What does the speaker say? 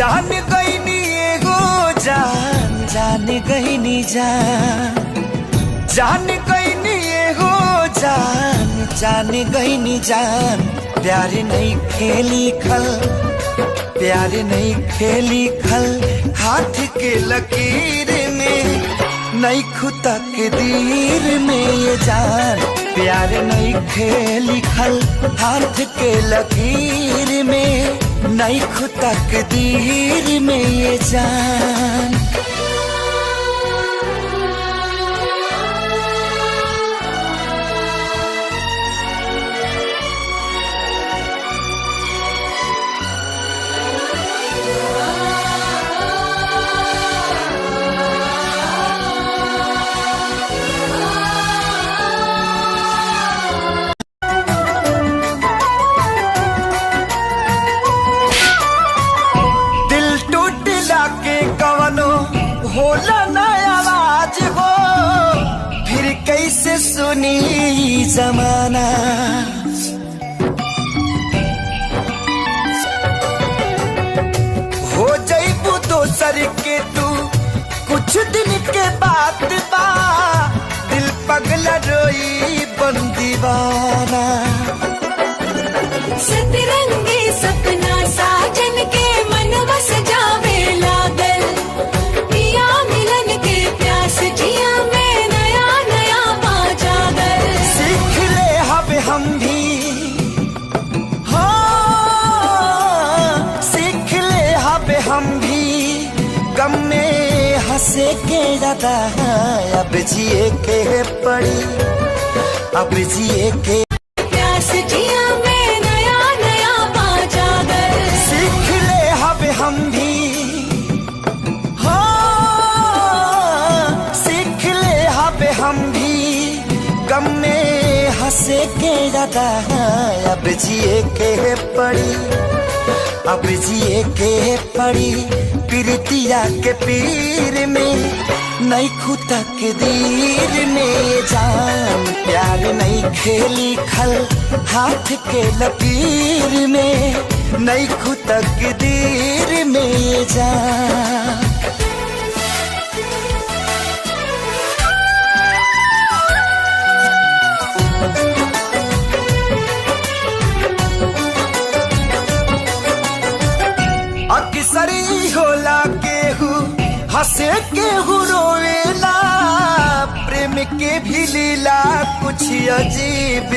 जान गईनी एगो जान, जान गईनी जान, जान गईनी एगो जान, जान गईनी जान। प्यार नहीं खेली खल, प्यार नहीं खेली खल, हाथ के लकीर में नहीं खुदा के दीर में ये जान। प्यार नहीं खेली खल, हाथ के लकीर में नहीं खुदा के दीर में ये जान। होला ना आवाज हो, फिर कैसे सुनी जमाना। हो जाइबू दोसर के तू कुछ दिन के बाद बा, दिल पगला रोई बन दीवाना। सतरंगी सपना साजन के मन बस जावे लागल, पिया मिलन के प्यास जिया में नया नया पा जागल। सीख ले हब हम भी, हाँ सीख ले हब हम भी, गम में हंसे के ज्यादा अब जिए के पड़ी, अब जिए के प्यास जिया में नया नया पा जागल। सीख ले हब हम भी, सीख ले हब हम भी, गम में हंसे के ज्यादा अब जिए के पड़ी, अब जिए के पड़ी। प्रीतिया के पीर में नहीं खुदा के दीर में जान। प्यार नहीं खेली खल, हाथ के लकीर में नहीं खुदा के दीर में जान। अक्सरी होला केहू हंसे केहू रोवेला, प्रेम के भी लीला कुछ अजीब।